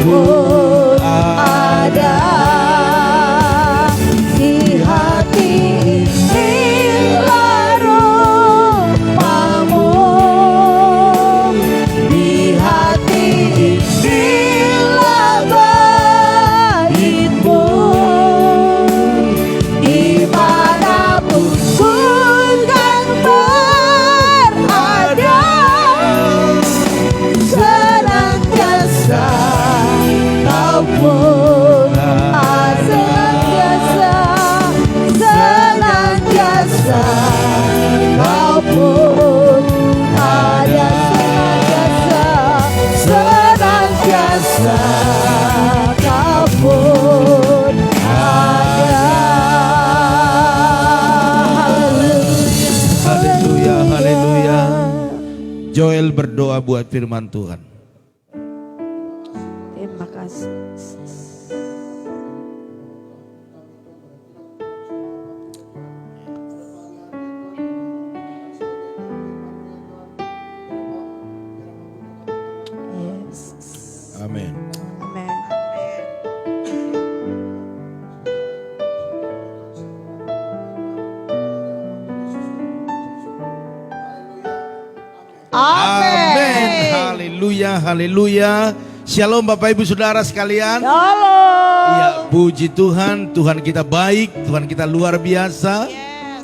pun ada di hati inilah rupamu, di hati inilah baitmu, dimanapun ku kan berada, senantiasa kau pun senantiasa, senantiasa kau pun ada, senantiasa kau pun ada. Haleluya, haleluya. Joel berdoa buat firman Tuhan. Terima kasih. Yes. Amin. Amen. Amin. Haleluya, haleluya. Shalom Bapak Ibu Saudara sekalian. Halo. Ya, puji Tuhan, Tuhan kita baik, Tuhan kita luar biasa.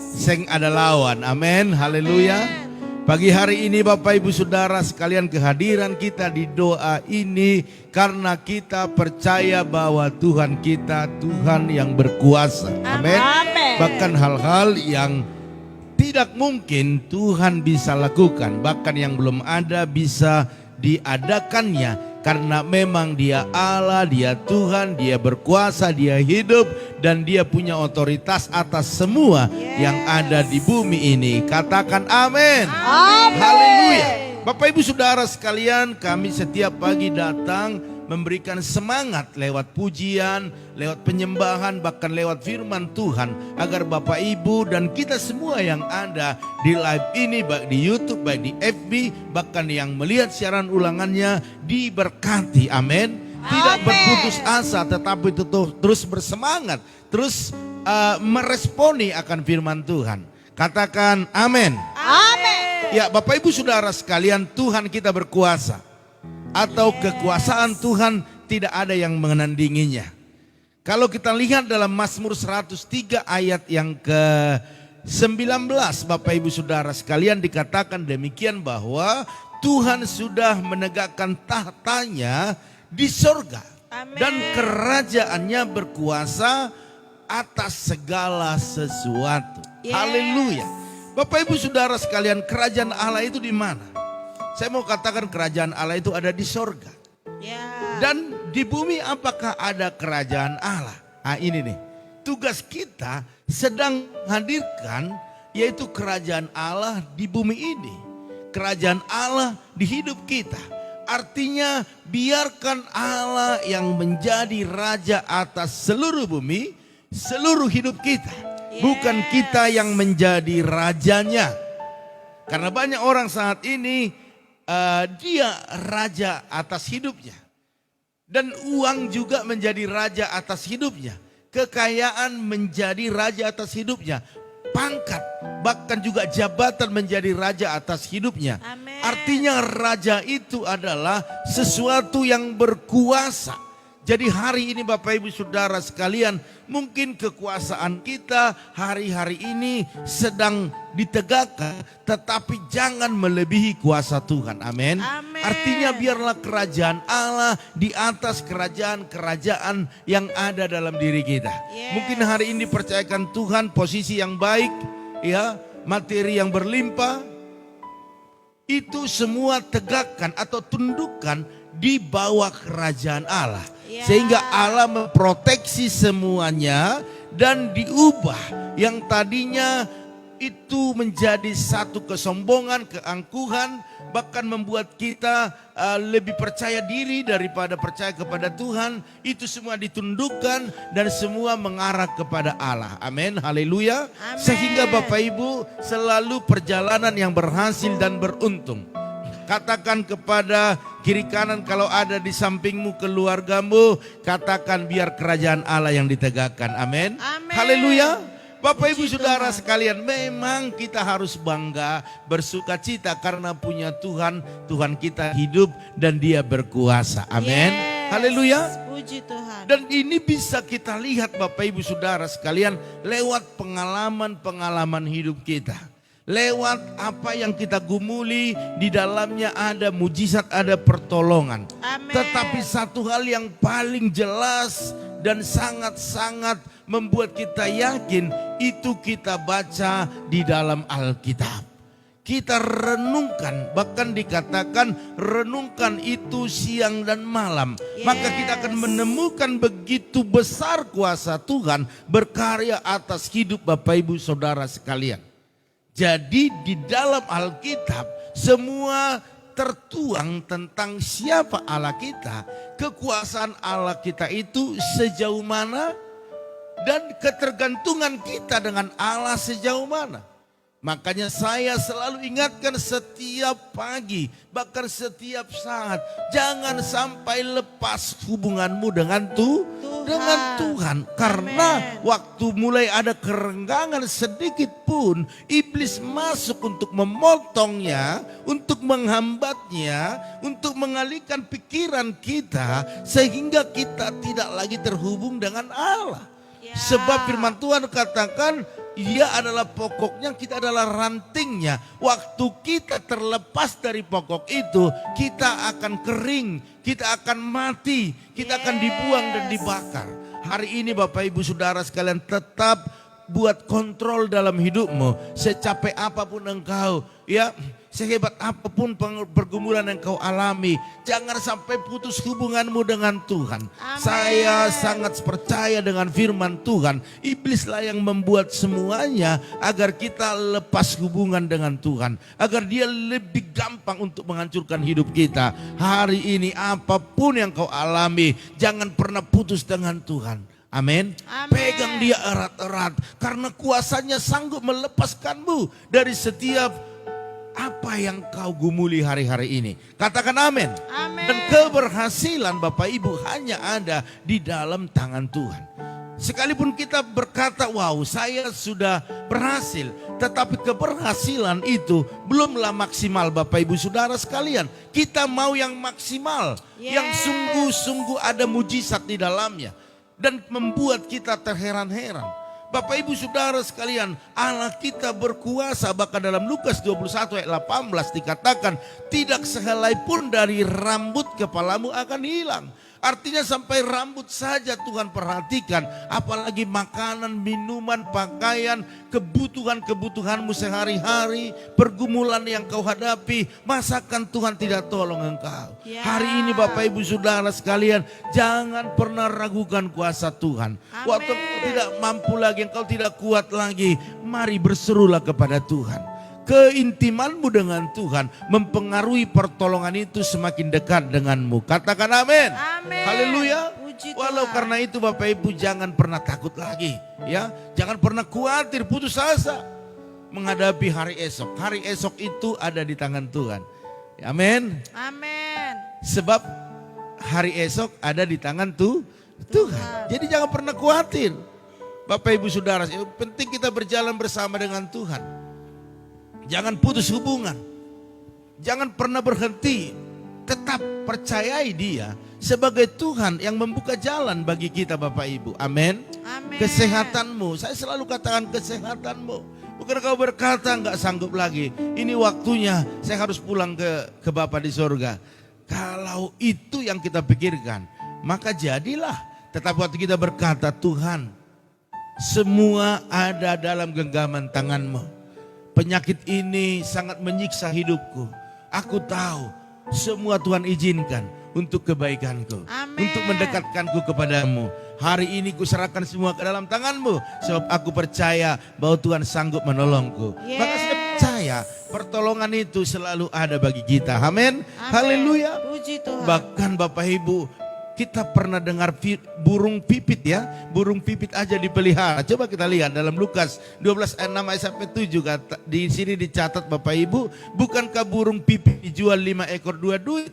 Seng ada lawan. Amin. Haleluya. Pagi hari ini Bapak Ibu Saudara sekalian, kehadiran kita di doa ini karena kita percaya bahwa Tuhan kita Tuhan yang berkuasa. Amin. Bahkan hal-hal yang tidak mungkin Tuhan bisa lakukan, bahkan yang belum ada bisa diadakannya. Karena memang Dia Allah, Dia Tuhan, Dia berkuasa, Dia hidup, dan Dia punya otoritas atas semua yang ada di bumi ini. Katakan amin. Haleluya. Bapak Ibu Saudara sekalian, kami setiap pagi datang memberikan semangat lewat pujian, lewat penyembahan, bahkan lewat firman Tuhan, agar Bapak Ibu dan kita semua yang ada di live ini, baik di YouTube, baik di FB, bahkan yang melihat siaran ulangannya, diberkati. Amin. Tidak berputus asa, tetapi terus bersemangat, terus meresponi akan firman Tuhan. Katakan amin. Amin. Ya, Bapak Ibu Saudara sekalian, Tuhan kita berkuasa. Atau kekuasaan Tuhan tidak ada yang menandinginya. Kalau kita lihat dalam Mazmur 103 ayat yang ke-19, Bapak Ibu Saudara sekalian, dikatakan demikian bahwa Tuhan sudah menegakkan tahtanya di sorga. Dan kerajaannya berkuasa atas segala sesuatu. Haleluya. Bapak Ibu Saudara sekalian, kerajaan Allah itu di mana? Saya mau katakan kerajaan Allah itu ada di sorga. Dan di bumi apakah ada kerajaan Allah? Nah ini nih, tugas kita sedang hadirkan yaitu kerajaan Allah di bumi ini. Kerajaan Allah di hidup kita. Artinya biarkan Allah yang menjadi raja atas seluruh bumi, seluruh hidup kita. Bukan kita yang menjadi rajanya. Karena banyak orang saat ini dia raja atas hidupnya. Dan uang juga menjadi raja atas hidupnya. Kekayaan menjadi raja atas hidupnya. Pangkat, bahkan juga jabatan menjadi raja atas hidupnya. Artinya raja itu adalah sesuatu yang berkuasa. Jadi hari ini Bapak Ibu Saudara sekalian, mungkin kekuasaan kita hari-hari ini sedang ditegakkan, tetapi jangan melebihi kuasa Tuhan. Amin. Artinya biarlah kerajaan Allah di atas kerajaan-kerajaan yang ada dalam diri kita. Mungkin hari ini dipercayakan Tuhan posisi yang baik, ya, materi yang berlimpah. Itu semua tegakkan atau tundukkan di bawah kerajaan Allah. Sehingga Allah memproteksi semuanya dan diubah yang tadinya itu menjadi satu kesombongan, keangkuhan, bahkan membuat kita lebih percaya diri daripada percaya kepada Tuhan. Itu semua ditundukkan dan semua mengarah kepada Allah. Amin, haleluya. Sehingga Bapak Ibu selalu perjalanan yang berhasil dan beruntung. Katakan kepada kiri kanan kalau ada di sampingmu, keluargamu, katakan biar kerajaan Allah yang ditegakkan. Amin. Amin. Haleluya. Bapak Ibu Puji Saudara Tuhan. sekalian, memang kita harus bangga, bersuka cita karena punya Tuhan. Tuhan kita hidup dan Dia berkuasa. Amin. Yes. Haleluya. Puji Tuhan. Dan ini bisa kita lihat Bapak Ibu Saudara sekalian lewat pengalaman-pengalaman hidup kita. Lewat apa yang kita gumuli, di dalamnya ada mujizat, ada pertolongan. Amin. Tetapi satu hal yang paling jelas dan sangat-sangat membuat kita yakin, itu kita baca di dalam Alkitab. Kita renungkan, bahkan dikatakan renungkan itu siang dan malam. Maka kita akan menemukan begitu besar kuasa Tuhan berkarya atas hidup Bapak Ibu Saudara sekalian. Jadi di dalam Alkitab semua tertuang tentang siapa Allah kita, kekuasaan Allah kita itu sejauh mana, dan ketergantungan kita dengan Allah sejauh mana. Makanya saya selalu ingatkan setiap pagi, bahkan setiap saat, jangan sampai lepas hubunganmu dengan Tuhan. Karena waktu mulai ada kerenggangan sedikit pun, iblis masuk untuk memotongnya, untuk menghambatnya, untuk mengalihkan pikiran kita, sehingga kita tidak lagi terhubung dengan Allah. Sebab firman Tuhan katakan, Dia adalah pokoknya, kita adalah rantingnya. Waktu kita terlepas dari pokok itu, kita akan kering, kita akan mati, kita akan dibuang dan dibakar. Hari ini Bapak Ibu Saudara sekalian, tetap buat kontrol dalam hidupmu. Secapek apapun engkau, ya, sehebat apapun pergumulan yang kau alami, jangan sampai putus hubunganmu dengan Tuhan. Amen. Saya sangat percaya dengan firman Tuhan. Iblislah yang membuat semuanya agar kita lepas hubungan dengan Tuhan, agar dia lebih gampang untuk menghancurkan hidup kita. Hari ini apapun yang kau alami, jangan pernah putus dengan Tuhan. Amin. Pegang dia erat-erat, karena kuasanya sanggup melepaskanmu dari setiap apa yang kau gumuli hari-hari ini. Katakan amin. Dan keberhasilan Bapak Ibu hanya ada di dalam tangan Tuhan. Sekalipun kita berkata, wow, saya sudah berhasil, tetapi keberhasilan itu belumlah maksimal Bapak Ibu Saudara sekalian. Kita mau yang maksimal, yang sungguh-sungguh ada mujizat di dalamnya, dan membuat kita terheran-heran. Bapak Ibu Saudara sekalian, Allah kita berkuasa. Bahkan dalam Lukas 21 ayat 18 dikatakan, tidak sehelai pun dari rambut kepalamu akan hilang. Artinya sampai rambut saja Tuhan perhatikan, apalagi makanan, minuman, pakaian, kebutuhan-kebutuhanmu sehari-hari, pergumulan yang kau hadapi, masakan Tuhan tidak tolong engkau. Hari ini Bapak Ibu Saudara sekalian, jangan pernah ragukan kuasa Tuhan. Waktu engkau tidak mampu lagi, engkau tidak kuat lagi, mari berserulah kepada Tuhan. Keintimanmu dengan Tuhan mempengaruhi pertolongan itu semakin dekat denganmu. Katakan amin. Haleluya. Walau karena itu Bapak Ibu jangan pernah takut lagi, ya. Jangan pernah khawatir, putus asa menghadapi hari esok. Hari esok itu ada di tangan Tuhan. Amin. Sebab hari esok ada di tangan Tuhan. Jadi jangan pernah khawatir. Bapak Ibu Saudara, yang penting kita berjalan bersama dengan Tuhan. Jangan putus hubungan. Jangan pernah berhenti. Tetap percayai Dia sebagai Tuhan yang membuka jalan bagi kita Bapak Ibu. Amin. Kesehatanmu, saya selalu katakan kesehatanmu. Bukan kau berkata enggak sanggup lagi, ini waktunya saya harus pulang ke Bapa di sorga. Kalau itu yang kita pikirkan, maka jadilah. Tetapi waktu kita berkata, Tuhan, semua ada dalam genggaman tangan-Mu. Penyakit ini sangat menyiksa hidupku. Aku tahu semua Tuhan izinkan untuk kebaikanku. Untuk mendekatkanku kepadamu. Hari ini kuserahkan semua ke dalam tangan-Mu. Sebab aku percaya bahwa Tuhan sanggup menolongku. Maka saya percaya pertolongan itu selalu ada bagi kita. Amin. Haleluya. Puji Tuhan. Bahkan Bapak Ibu, kita pernah dengar burung pipit ya. Burung pipit aja dipelihara. Coba kita lihat dalam Lukas 12 ayat 6 ayat sampai 7. Di sini dicatat Bapak Ibu. Bukankah burung pipit dijual 5 ekor 2 duit?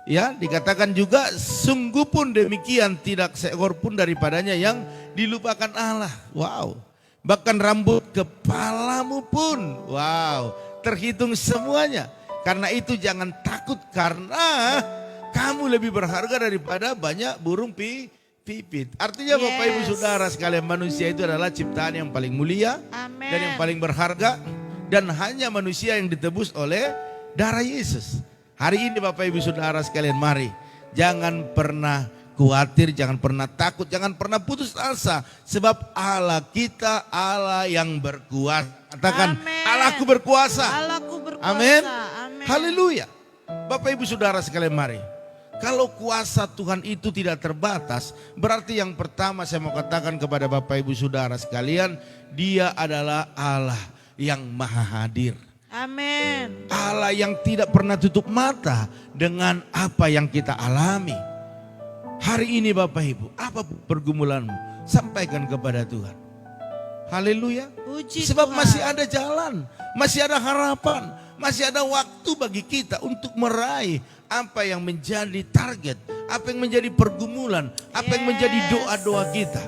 Ya, dikatakan juga sungguh pun demikian tidak seekor pun daripadanya yang dilupakan Allah. Wow. Bahkan rambut kepalamu pun. Wow. Terhitung semuanya. Karena itu jangan takut karena kamu lebih berharga daripada banyak burung pipit. Artinya Bapak Ibu Saudara sekalian, manusia itu adalah ciptaan yang paling mulia. Amen. Dan yang paling berharga. Dan hanya manusia yang ditebus oleh darah Yesus. Hari ini Bapak Ibu Saudara sekalian, mari jangan pernah khawatir, jangan pernah takut, jangan pernah putus asa. Sebab Allah kita Allah yang berkuasa. Katakan, Amen. Allahku berkuasa. Allahku berkuasa. Amin. Amin. Haleluya. Bapak Ibu Saudara sekalian, mari. Kalau kuasa Tuhan itu tidak terbatas, berarti yang pertama saya mau katakan kepada Bapak Ibu Saudara sekalian, Dia adalah Allah yang maha hadir. Amin. Allah yang tidak pernah tutup mata dengan apa yang kita alami. Hari ini Bapak Ibu, apa pergumulanmu? Sampaikan kepada Tuhan. Haleluya. Puji Sebab Tuhan. masih ada jalan, masih ada harapan, masih ada waktu bagi kita untuk meraih apa yang menjadi target, apa yang menjadi pergumulan, apa yang menjadi doa-doa kita.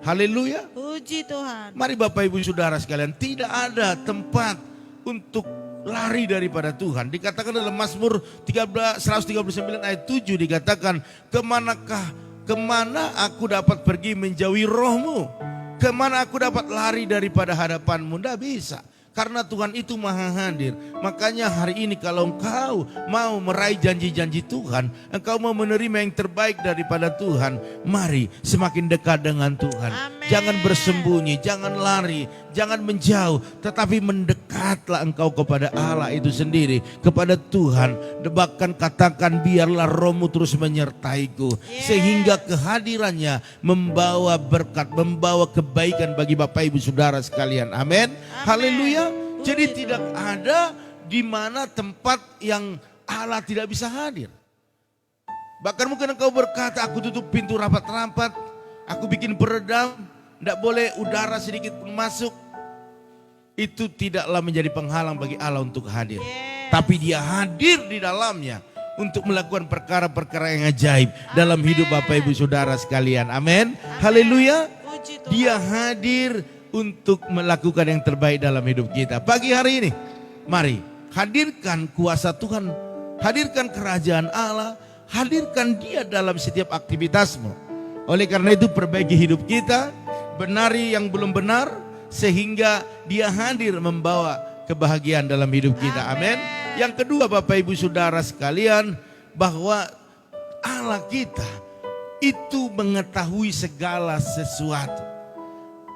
Haleluya. Puji Tuhan. Mari Bapak Ibu Saudara sekalian, tidak ada tempat untuk lari daripada Tuhan. Dikatakan dalam Mazmur 139 ayat 7 dikatakan, kemana aku dapat pergi menjauhi rohmu? Kemana aku dapat lari daripada hadapanmu? Tidak bisa. Karena Tuhan itu maha hadir. Makanya hari ini kalau engkau mau meraih janji-janji Tuhan, engkau mau menerima yang terbaik daripada Tuhan, mari semakin dekat dengan Tuhan. Amen. Jangan bersembunyi, jangan lari, jangan menjauh, tetapi mendekatlah engkau kepada Allah itu sendiri, kepada Tuhan. Bahkan katakan, biarlah rohmu terus menyertaiku. Sehingga kehadirannya membawa berkat, membawa kebaikan bagi Bapak Ibu Saudara sekalian. Amin. Haleluya. Jadi tidak ada di mana tempat yang Allah tidak bisa hadir. Bahkan mungkin engkau berkata, aku tutup pintu rapat-rapat, aku bikin peredam, tidak boleh udara sedikit pun masuk. Itu tidaklah menjadi penghalang bagi Allah untuk hadir. Tapi Dia hadir di dalamnya untuk melakukan perkara-perkara yang ajaib dalam hidup Bapak Ibu Saudara sekalian. Amin. Haleluya. Puji Tuhan. Dia hadir untuk melakukan yang terbaik dalam hidup kita. Pagi hari ini, mari hadirkan kuasa Tuhan, hadirkan kerajaan Allah, hadirkan Dia dalam setiap aktivitasmu. Oleh karena itu perbaiki hidup kita, benari yang belum benar, sehingga Dia hadir membawa kebahagiaan dalam hidup kita. Amin. Yang kedua Bapak Ibu Saudara sekalian, bahwa Allah kita itu mengetahui segala sesuatu.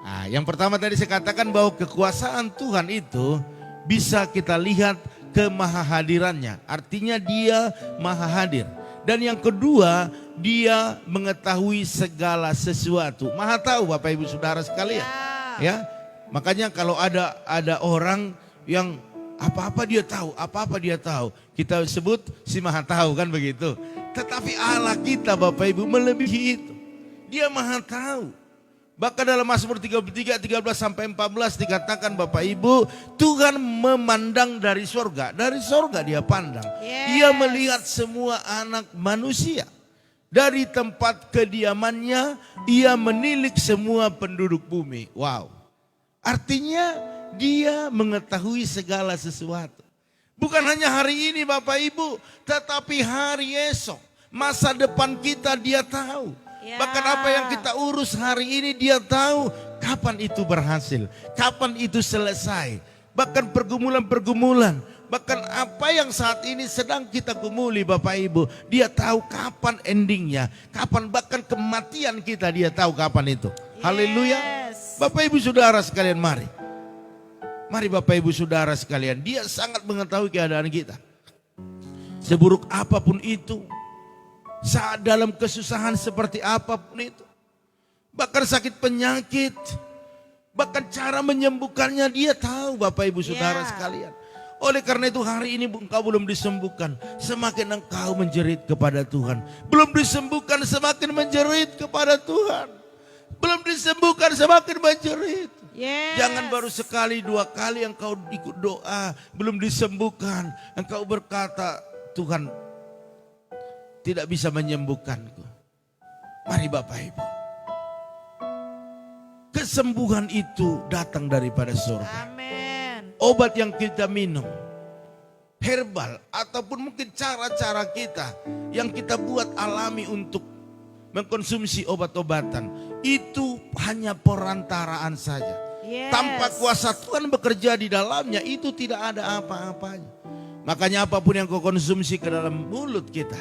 Nah, yang pertama tadi saya katakan bahwa kekuasaan Tuhan itu bisa kita lihat kemahahadirannya. Artinya Dia maha hadir. Dan yang kedua, Dia mengetahui segala sesuatu. Maha tahu Bapak Ibu Saudara sekalian. Ya. Makanya kalau ada orang yang apa-apa dia tahu, apa-apa dia tahu, kita sebut si maha tahu, kan begitu. Tetapi Allah kita Bapak Ibu melebihi itu. Dia maha tahu. Bahkan dalam Mazmur 33, 13 sampai 14 dikatakan Bapak Ibu, Tuhan memandang dari sorga. Dari sorga Dia pandang. Dia melihat semua anak manusia. Dari tempat kediamannya, Ia menilik semua penduduk bumi. Wow. Artinya Dia mengetahui segala sesuatu. Bukan hanya hari ini Bapak Ibu, tetapi hari esok. Masa depan kita Dia tahu. Bahkan apa yang kita urus hari ini Dia tahu kapan itu berhasil, kapan itu selesai. Bahkan pergumulan-pergumulan, bahkan apa yang saat ini sedang kita gumuli Bapak Ibu, Dia tahu kapan endingnya, kapan bahkan kematian kita Dia tahu kapan itu. Haleluya. Bapak Ibu Saudara sekalian, mari. Mari Bapak Ibu Saudara sekalian, Dia sangat mengetahui keadaan kita. Seburuk apapun itu, saat dalam kesusahan seperti apapun itu, bahkan sakit penyakit, bahkan cara menyembuhkannya Dia tahu Bapak Ibu Saudara sekalian. Oleh karena itu hari ini engkau belum disembuhkan, semakin engkau menjerit kepada Tuhan. Belum disembuhkan, semakin menjerit kepada Tuhan. Belum disembuhkan, semakin menjerit. Yes. Jangan baru sekali dua kali engkau ikut doa, belum disembuhkan, engkau berkata, Tuhan tidak bisa menyembuhkanku. Mari Bapak Ibu, kesembuhan itu datang daripada surga. Amin. Obat yang kita minum, herbal ataupun mungkin cara-cara kita yang kita buat alami untuk mengkonsumsi obat-obatan, itu hanya perantaraan saja. Yes. Tanpa kuasa Tuhan bekerja di dalamnya, itu tidak ada apa-apanya. Makanya apapun yang kau konsumsi ke dalam mulut kita,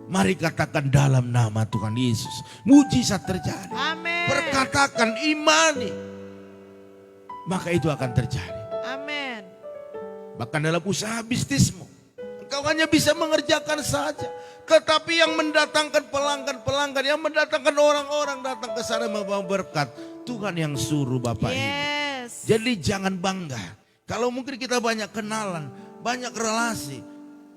mari katakan dalam nama Tuhan Yesus, mujizat terjadi. Amin. Perkatakan, imani, maka itu akan terjadi. Amin. Bahkan dalam usaha bisnismu, engkau hanya bisa mengerjakan saja. Tetapi yang mendatangkan pelanggan-pelanggan, yang mendatangkan orang-orang datang ke sana membawa berkat, Tuhan yang suruh Bapak Ibu. Yes. Jadi jangan bangga. Kalau mungkin kita banyak kenalan, banyak relasi,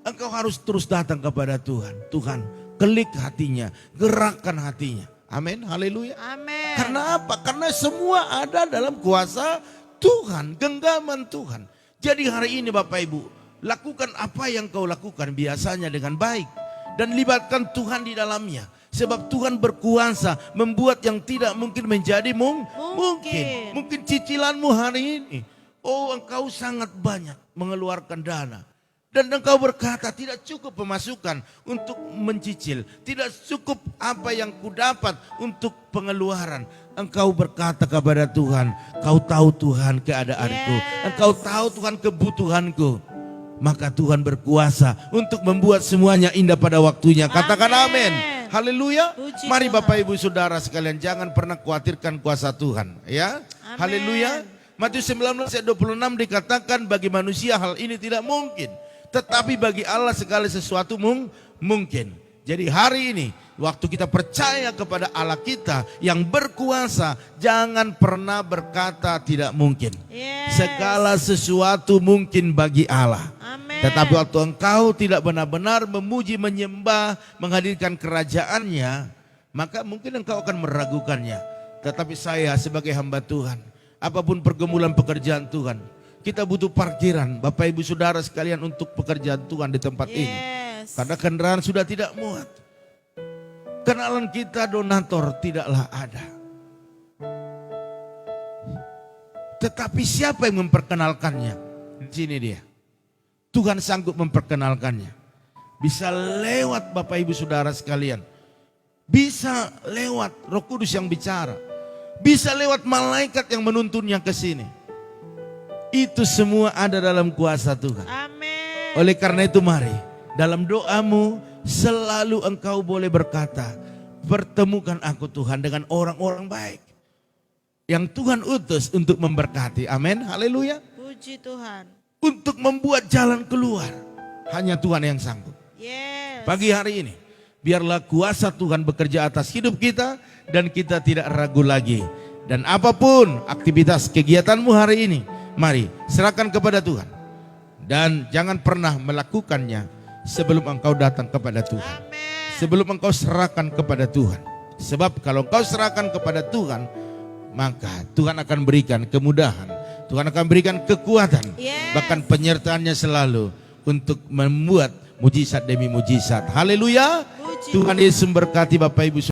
engkau harus terus datang kepada Tuhan. Tuhan, kelik hatinya, gerakkan hatinya. Amin, haleluya. Amin. Karena apa? Karena semua ada dalam kuasa Tuhan, genggaman Tuhan. Jadi hari ini Bapak Ibu, lakukan apa yang kau lakukan biasanya dengan baik. Dan libatkan Tuhan di dalamnya. Sebab Tuhan berkuasa membuat yang tidak mungkin menjadi mungkin. Mungkin cicilanmu hari ini, oh engkau sangat banyak mengeluarkan dana. Dan engkau berkata tidak cukup pemasukan untuk mencicil. Tidak cukup apa yang kudapat untuk pengeluaran. Engkau berkata kepada Tuhan, kau tahu Tuhan keadaanku. Yes. Engkau tahu Tuhan kebutuhanku. Maka Tuhan berkuasa untuk membuat semuanya indah pada waktunya. Katakan amin. Haleluya. Puji Mari Tuhan. Bapak Ibu Saudara sekalian, jangan pernah khawatirkan kuasa Tuhan. Ya. Amin. Haleluya. Matius 19 ayat 26 dikatakan bagi manusia hal ini tidak mungkin. Tetapi bagi Allah segala sesuatu mungkin. Jadi hari ini waktu kita percaya kepada Allah kita yang berkuasa, jangan pernah berkata tidak mungkin. Yes. Segala sesuatu mungkin bagi Allah. Amin. Tetapi waktu engkau tidak benar-benar memuji, menyembah, menghadirkan kerajaannya, maka mungkin engkau akan meragukannya. Tetapi saya sebagai hamba Tuhan, apapun pergumulan pekerjaan Tuhan, kita butuh parkiran Bapak Ibu Saudara sekalian untuk pekerjaan Tuhan di tempat ini. Yes. Karena kendaraan sudah tidak muat. Kenalan kita donatur tidaklah ada. Tetapi siapa yang memperkenalkannya? Di sini dia. Tuhan sanggup memperkenalkannya. Bisa lewat Bapak Ibu Saudara sekalian. Bisa lewat Roh Kudus yang bicara. Bisa lewat malaikat yang menuntunnya ke sini. Itu semua ada dalam kuasa Tuhan. Amin. Oleh karena itu mari dalam doamu selalu engkau boleh berkata, pertemukan aku Tuhan dengan orang-orang baik yang Tuhan utus untuk memberkati. Amin. Haleluya. Puji Tuhan. Untuk membuat jalan keluar, hanya Tuhan yang sanggup. Yes. Pagi hari ini biarlah kuasa Tuhan bekerja atas hidup kita dan kita tidak ragu lagi. Dan apapun aktivitas kegiatanmu hari ini, mari serahkan kepada Tuhan. Dan jangan pernah melakukannya sebelum engkau datang kepada Tuhan. Amin. Sebelum engkau serahkan kepada Tuhan. Sebab kalau engkau serahkan kepada Tuhan, maka Tuhan akan berikan kemudahan. Tuhan akan berikan kekuatan. Yes. Bahkan penyertaannya selalu untuk membuat mujizat demi mujizat. Haleluya. Puji Tuhan Yesus memberkati Bapak Ibu.